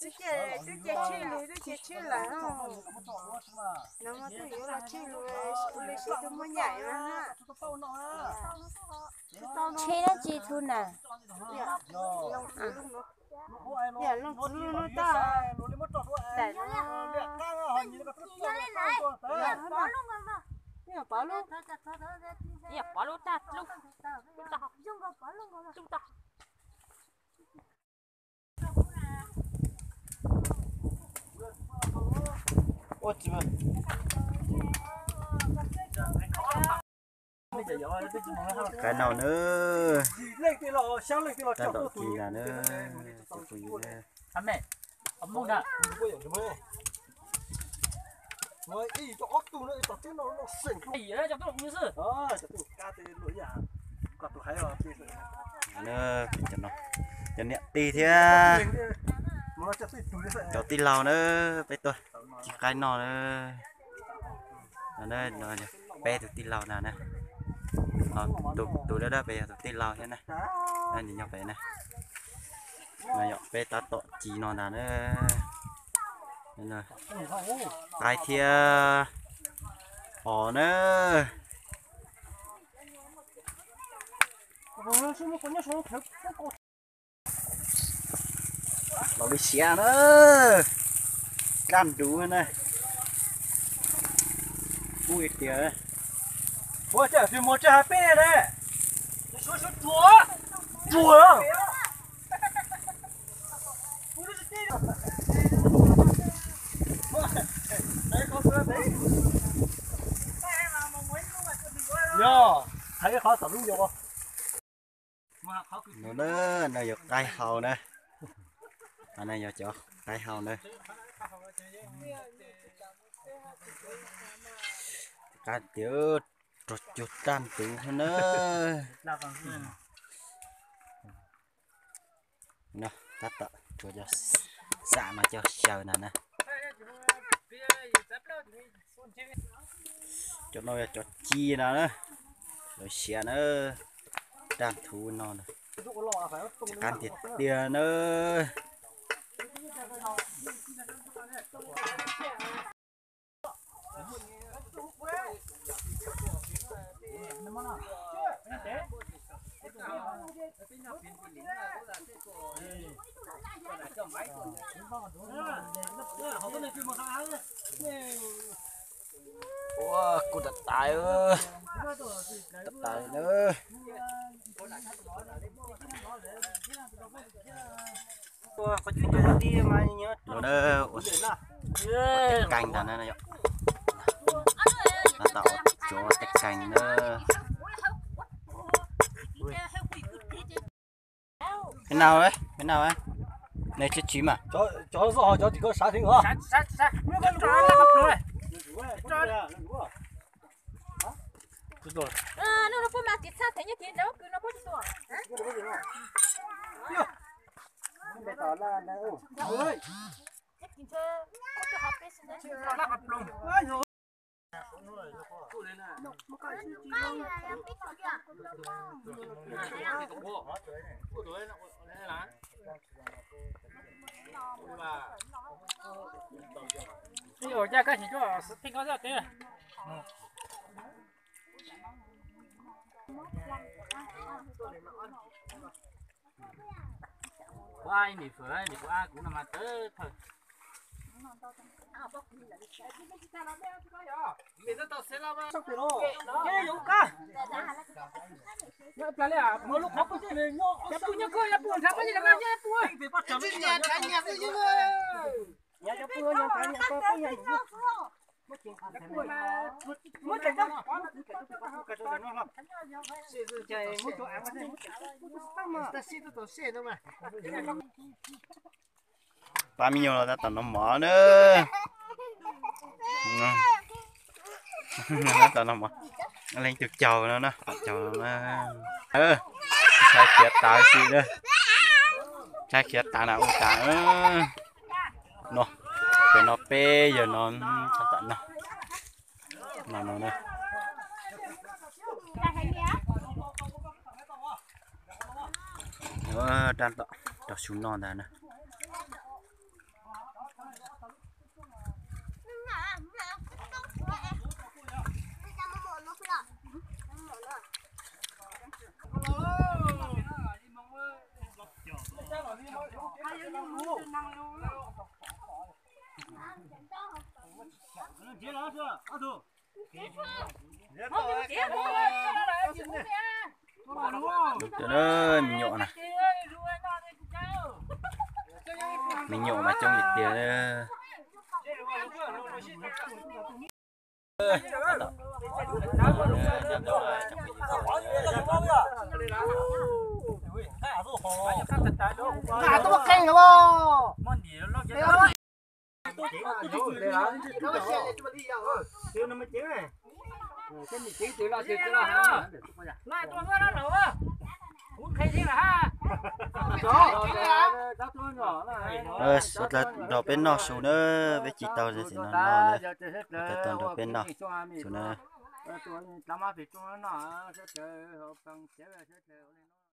Chứ chè chơi lại không? Nó mà tôi yếu là chơi lùi, lùi sẽ tôi mới nhảy mà ha. Chơi nó chỉ thu nè. Dạ, lông cứ nó ta. Để nó. Dạ, bỏ luôn. Dạ, bỏ luôn ta, luôn. Chúng ta. Ôi chị ơi. Cái nào nữa? Cái đó gì là nữa? Anh mẹ, ông mua nè. Rồi, ý cho ốc tu nữa, cho tiếng nó sỉnh không? Gì đó cho tôi như sư. Cho tôi ca tê lưỡi à. Quạt tôi hay rồi. Nữa, cho nó. Cho nè tì thế. Cho tì lào nữa, bây tôi. Chỉ cái nó nữa. Nó nó bé tụi tì lào nào nè. Tụi đó bé tụi tì lào thế này. Đây nhìn nhau bé này. Mà nhọ bé ta tọ chỉ nó nào nữa. Nên là cái thia ỏ nữa. Nó bị xé nữa. Cam đủ này. Ui tía. Bố chả thì một chả bé này đây. Số chúa. Chúa. Yo, thấy cái khó sắm luôn vô. Nó nữa, nó giật tay hầu nè. Anh này giờ cho tay hầu nè. Cá tiểu trột chuột tam tử nữa. Nó tắt tợ cho xả mà cho sờ nè nè. Cho nó cho chi nào nữa. Rồi xẻ nữa. Đang thú nó nè. Can thịt tiền nữa. Wow, cô đặt tài ơi. Đặt tài nữa. Có chút cho đi mà nhớ. Nó đó. Canh thằng này. Nó tạo cho tách canh nữa. Cái nào đấy? Cái nào đấy? Này chết chim à? Cho giò cho chỉ có sát thịnh hả? Sát. Nó con chó là hấp rồi. Rồi. Nó có mà thịt sát thế nhá, thịt đâu cứ nó có sủa. Bây giờ là đâu? Ơi. Thịt thịt chơi, có hấp đấy xin đấy. Nó hấp luôn. Bây giờ cha cái gì cho thích có rất thế. Ai nỉ phở nỉ của ai cũng nằm tới thôi. Người ta tao sẽ làm sao vậy? Cái gì cả? Cái này à, một lúc học cái gì nhá? Nhà bùn nhá cơ, nhà bùn thằng cái gì làm nhà bùn? Vì bắt chấm nhà cái nhà cái gì mà? Nhà bùn nhà cái nhà có cái gì? Mất cái đâu? Cái chỗ nó làm. Chạy mất chỗ ăn mà. Ta xí tôi xí đâu mà. Ba mươi là ta tận nó mở nữa. Nó tận nó mở. Nó lên trực chầu nữa nó. Chầu nó. Sai kiệt tài xí nữa. Sai kiệt tài nào cũng tài nữa. Nó. cái nó pe giờ nó thật tận nó đây nó đang tọt xuống non đây nè được rồi mình nhọ nè mình nhọ mà trong nhiệt tiền à tôi khen rồi bo rất là đỏ bên nọ xuống nữa với chị tàu thì nó nọ đấy toàn đỏ bên nọ xuống nữa